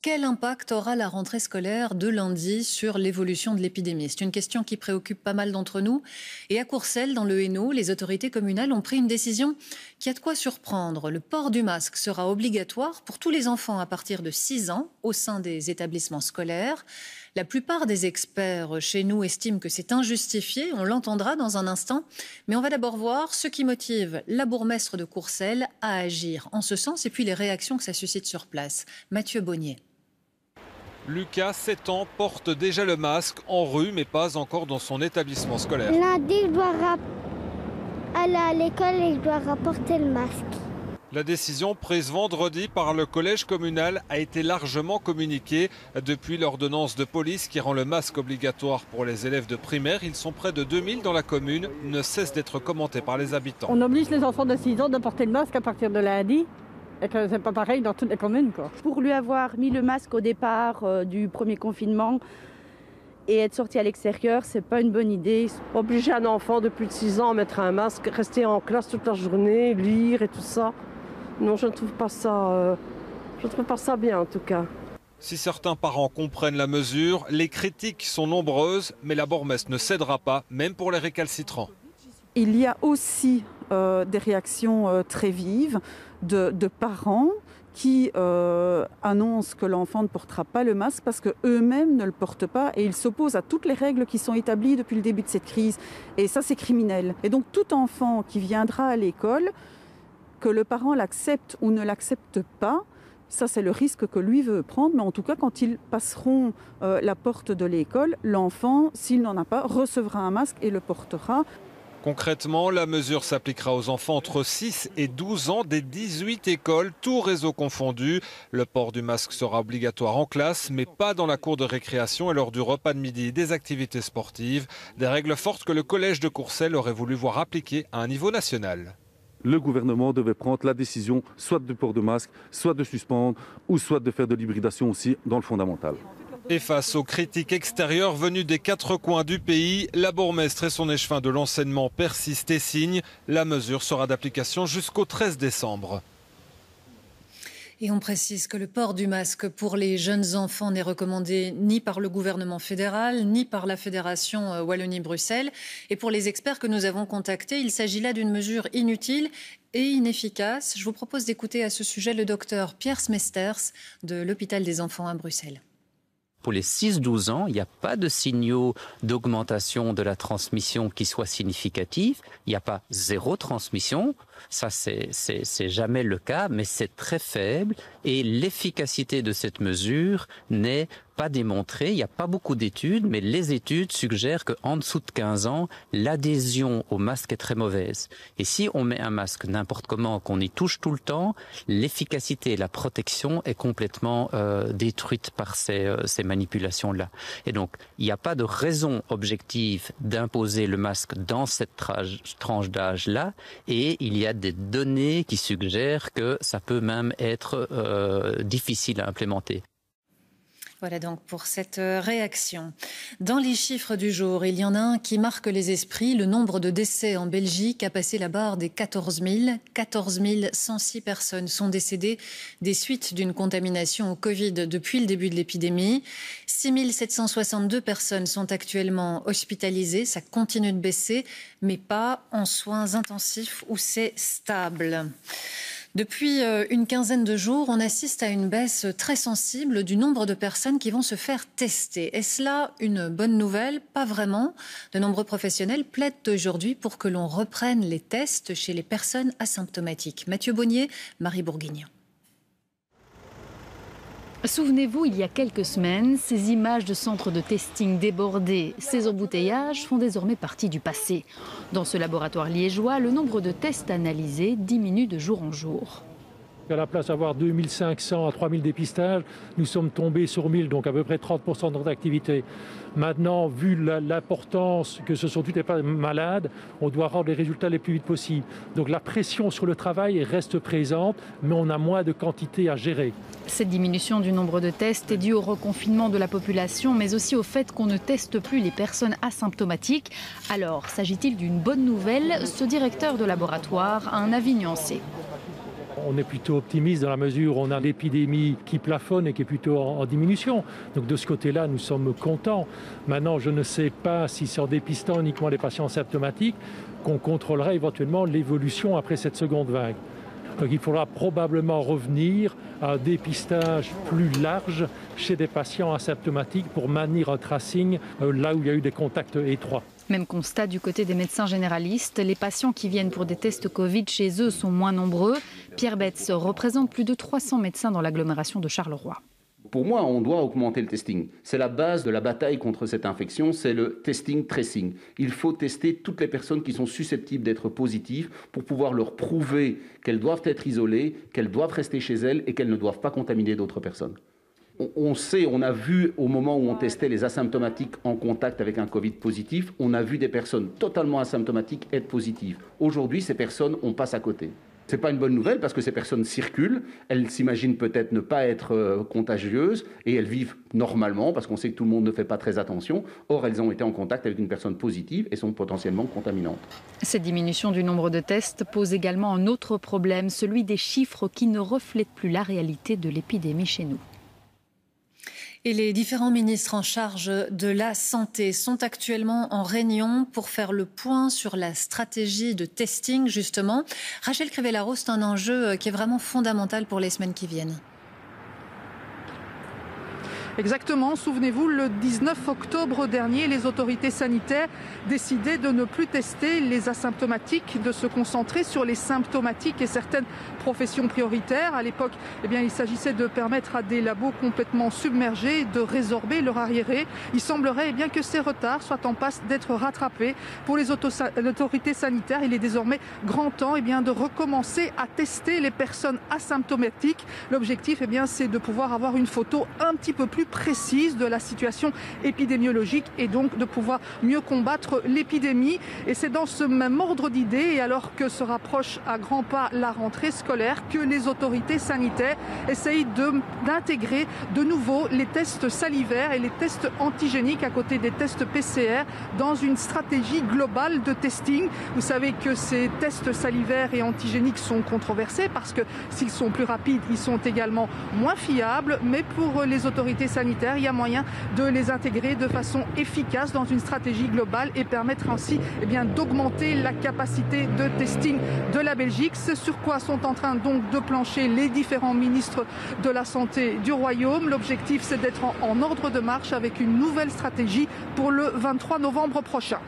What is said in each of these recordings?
Quel impact aura la rentrée scolaire de lundi sur l'évolution de l'épidémie? C'est une question qui préoccupe pas mal d'entre nous. Et à Courcelles, dans le Hainaut, les autorités communales ont pris une décision qui a de quoi surprendre. Le port du masque sera obligatoire pour tous les enfants à partir de 6 ans au sein des établissements scolaires. La plupart des experts chez nous estiment que c'est injustifié. On l'entendra dans un instant. Mais on va d'abord voir ce qui motive la bourgmestre de Courcelles à agir en ce sens et puis les réactions que ça suscite sur place. Mathieu Bonnier. Lucas, 7 ans, porte déjà le masque en rue, mais pas encore dans son établissement scolaire. Lundi, je dois aller à l'école et je dois rapporter le masque. La décision prise vendredi par le collège communal a été largement communiquée. Depuis l'ordonnance de police qui rend le masque obligatoire pour les élèves de primaire, ils sont près de 2000 dans la commune, ne cesse d'être commenté par les habitants. On oblige les enfants de 6 ans de porter le masque à partir de lundi. Et que c'est pas pareil dans toutes les communes, quoi. Pour lui avoir mis le masque au départ du premier confinement et être sorti à l'extérieur, c'est pas une bonne idée. Obliger un enfant de plus de 6 ans à mettre un masque, rester en classe toute la journée, lire et tout ça, non, je ne trouve pas ça bien en tout cas. Si certains parents comprennent la mesure, les critiques sont nombreuses, mais la bourgmestre ne cédera pas, même pour les récalcitrants. Il y a aussi des réactions très vives de parents qui annoncent que l'enfant ne portera pas le masque parce qu'eux-mêmes ne le portent pas et ils s'opposent à toutes les règles qui sont établies depuis le début de cette crise. Et ça, c'est criminel. Et donc, tout enfant qui viendra à l'école, que le parent l'accepte ou ne l'accepte pas, ça, c'est le risque que lui veut prendre. Mais en tout cas, quand ils passeront la porte de l'école, l'enfant, s'il n'en a pas, recevra un masque et le portera. Concrètement, la mesure s'appliquera aux enfants entre 6 et 12 ans des 18 écoles, tout réseau confondu. Le port du masque sera obligatoire en classe, mais pas dans la cour de récréation et lors du repas de midi et des activités sportives. Des règles fortes que le collège de Courcelles aurait voulu voir appliquées à un niveau national. Le gouvernement devait prendre la décision soit de port de masque, soit de suspendre, ou soit de faire de l'hybridation aussi dans le fondamental. Et face aux critiques extérieures venues des 4 coins du pays, la bourgmestre et son échevin de l'enseignement persistent et signent. La mesure sera d'application jusqu'au 13 décembre. Et on précise que le port du masque pour les jeunes enfants n'est recommandé ni par le gouvernement fédéral, ni par la Fédération Wallonie-Bruxelles. Et pour les experts que nous avons contactés, il s'agit là d'une mesure inutile et inefficace. Je vous propose d'écouter à ce sujet le docteur Pierre Smesters de l'hôpital des enfants à Bruxelles. Pour les 6-12 ans, il n'y a pas de signaux d'augmentation de la transmission qui soient significatifs. Il n'y a pas zéro transmission. Ça, c'est jamais le cas, mais c'est très faible. Et l'efficacité de cette mesure n'est pas démontrée. Il n'y a pas beaucoup d'études, mais les études suggèrent qu'en dessous de 15 ans, l'adhésion au masque est très mauvaise. Et si on met un masque n'importe comment, qu'on y touche tout le temps, l'efficacité et la protection est complètement détruite par ces manipulations-là. Et donc, il n'y a pas de raison objective d'imposer le masque dans cette tranche d'âge-là. Et il y a des données qui suggèrent que ça peut même être difficile à implémenter. Voilà donc pour cette réaction. Dans les chiffres du jour, il y en a un qui marque les esprits. Le nombre de décès en Belgique a passé la barre des 14 000. 14 106 personnes sont décédées des suites d'une contamination au Covid depuis le début de l'épidémie. 6 762 personnes sont actuellement hospitalisées. Ça continue de baisser, mais pas en soins intensifs où c'est stable. Depuis une quinzaine de jours, on assiste à une baisse très sensible du nombre de personnes qui vont se faire tester. Est-ce là une bonne nouvelle? Pas vraiment. De nombreux professionnels plaident aujourd'hui pour que l'on reprenne les tests chez les personnes asymptomatiques. Mathieu Bonnier, Marie Bourguignon. Souvenez-vous, il y a quelques semaines, ces images de centres de testing débordés, ces embouteillages font désormais partie du passé. Dans ce laboratoire liégeois, le nombre de tests analysés diminue de jour en jour. À la place d'avoir 2500 à 3000 dépistages, nous sommes tombés sur 1000, donc à peu près 30% de notre activité. Maintenant, vu l'importance que ce sont toutes les malades, on doit rendre les résultats les plus vite possible. Donc la pression sur le travail reste présente, mais on a moins de quantité à gérer. Cette diminution du nombre de tests est due au reconfinement de la population, mais aussi au fait qu'on ne teste plus les personnes asymptomatiques. Alors, s'agit-il d'une bonne nouvelle? Ce directeur de laboratoire a un avis nuancé. On est plutôt optimiste dans la mesure où on a l'épidémie qui plafonne et qui est plutôt en diminution. Donc de ce côté-là, nous sommes contents. Maintenant, je ne sais pas si c'est en dépistant uniquement les patients symptomatiques qu'on contrôlerait éventuellement l'évolution après cette seconde vague. Donc il faudra probablement revenir à un dépistage plus large chez des patients asymptomatiques pour maintenir un tracing là où il y a eu des contacts étroits. Même constat du côté des médecins généralistes. Les patients qui viennent pour des tests Covid chez eux sont moins nombreux. Pierre Betts représente plus de 300 médecins dans l'agglomération de Charleroi. Pour moi, on doit augmenter le testing. C'est la base de la bataille contre cette infection, c'est le testing tracing. Il faut tester toutes les personnes qui sont susceptibles d'être positives pour pouvoir leur prouver qu'elles doivent être isolées, qu'elles doivent rester chez elles et qu'elles ne doivent pas contaminer d'autres personnes. On sait, on a vu au moment où on testait les asymptomatiques en contact avec un Covid positif, on a vu des personnes totalement asymptomatiques être positives. Aujourd'hui, ces personnes, on passe à côté. Ce n'est pas une bonne nouvelle parce que ces personnes circulent, elles s'imaginent peut-être ne pas être contagieuses et elles vivent normalement parce qu'on sait que tout le monde ne fait pas très attention. Or, elles ont été en contact avec une personne positive et sont potentiellement contaminantes. Cette diminution du nombre de tests pose également un autre problème, celui des chiffres qui ne reflètent plus la réalité de l'épidémie chez nous. Et les différents ministres en charge de la santé sont actuellement en réunion pour faire le point sur la stratégie de testing, justement. Rachel Crivellaro, c'est un enjeu qui est vraiment fondamental pour les semaines qui viennent. Exactement, souvenez-vous, le 19 octobre dernier, les autorités sanitaires décidaient de ne plus tester les asymptomatiques, de se concentrer sur les symptomatiques et certaines professions prioritaires. À l'époque, il s'agissait de permettre à des labos complètement submergés de résorber leur arriéré. Il semblerait que ces retards soient en passe d'être rattrapés. Pour les autorités sanitaires, il est désormais grand temps de recommencer à tester les personnes asymptomatiques. L'objectif, c'est de pouvoir avoir une photo un petit peu plus précise de la situation épidémiologique et donc de pouvoir mieux combattre l'épidémie. Et c'est dans ce même ordre d'idées, et alors que se rapproche à grands pas la rentrée scolaire, que les autorités sanitaires essayent d'intégrer de nouveau les tests salivaires et les tests antigéniques à côté des tests PCR dans une stratégie globale de testing. Vous savez que ces tests salivaires et antigéniques sont controversés parce que s'ils sont plus rapides, ils sont également moins fiables, mais pour les autorités sanitaires, il y a moyen de les intégrer de façon efficace dans une stratégie globale et permettre ainsi d'augmenter la capacité de testing de la Belgique. C'est sur quoi sont en train donc de plancher les différents ministres de la Santé du Royaume. L'objectif, c'est d'être en ordre de marche avec une nouvelle stratégie pour le 23 novembre prochain.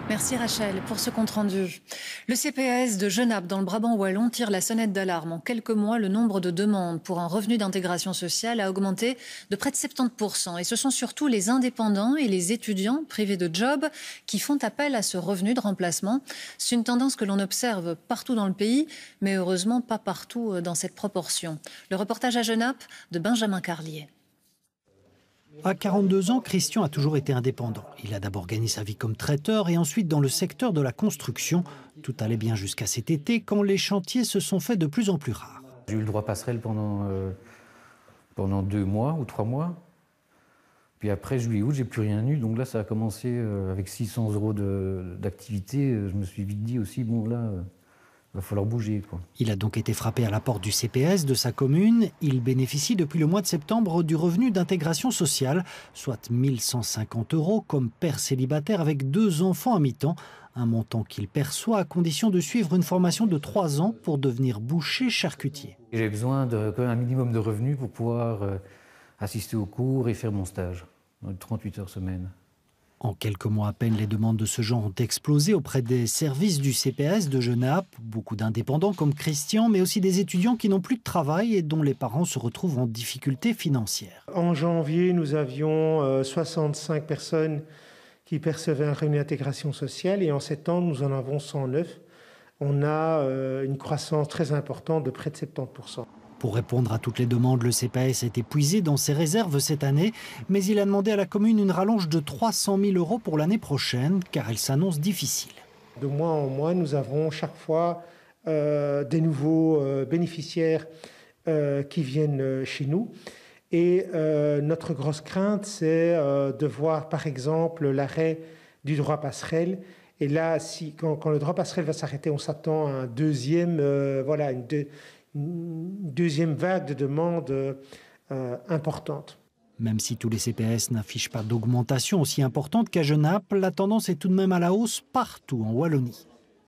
Merci Rachel pour ce compte-rendu. Le CPAS de Genappe dans le Brabant wallon tire la sonnette d'alarme. En quelques mois, le nombre de demandes pour un revenu d'intégration sociale a augmenté de près de 70%. Et ce sont surtout les indépendants et les étudiants privés de job qui font appel à ce revenu de remplacement. C'est une tendance que l'on observe partout dans le pays, mais heureusement pas partout dans cette proportion. Le reportage à Genappe de Benjamin Carlier. À 42 ans, Christian a toujours été indépendant. Il a d'abord gagné sa vie comme traiteur et ensuite dans le secteur de la construction. Tout allait bien jusqu'à cet été quand les chantiers se sont faits de plus en plus rares. J'ai eu le droit passerelle pendant 2 mois ou 3 mois. Puis après, juillet-août, j'ai plus rien eu. Donc là, ça a commencé avec 600 € d'activité. Je me suis vite dit aussi, bon là... il va falloir bouger, quoi. Il a donc été frappé à la porte du CPS de sa commune. Il bénéficie depuis le mois de septembre du revenu d'intégration sociale, soit 1 150 € comme père célibataire avec 2 enfants à mi-temps. Un montant qu'il perçoit à condition de suivre une formation de 3 ans pour devenir boucher charcutier. J'ai besoin d'un minimum de revenus pour pouvoir assister aux cours et faire mon stage, 38 heures semaine. En quelques mois à peine, les demandes de ce genre ont explosé auprès des services du CPS de Genappe. Beaucoup d'indépendants comme Christian, mais aussi des étudiants qui n'ont plus de travail et dont les parents se retrouvent en difficulté financière. En janvier, nous avions 65 personnes qui percevaient un revenu d'intégration sociale et en septembre, nous en avons 109. On a une croissance très importante de près de 70%. Pour répondre à toutes les demandes, le CPAS est épuisé dans ses réserves cette année, mais il a demandé à la commune une rallonge de 300 000 € pour l'année prochaine, car elle s'annonce difficile. De mois en mois, nous avons chaque fois des nouveaux bénéficiaires qui viennent chez nous. Et notre grosse crainte, c'est de voir par exemple l'arrêt du droit passerelle. Et là, quand le droit passerelle va s'arrêter, on s'attend à un deuxième, deuxième vague de demandes importante. Même si tous les CPS n'affichent pas d'augmentation aussi importante qu'à Genappe, la tendance est tout de même à la hausse partout en Wallonie.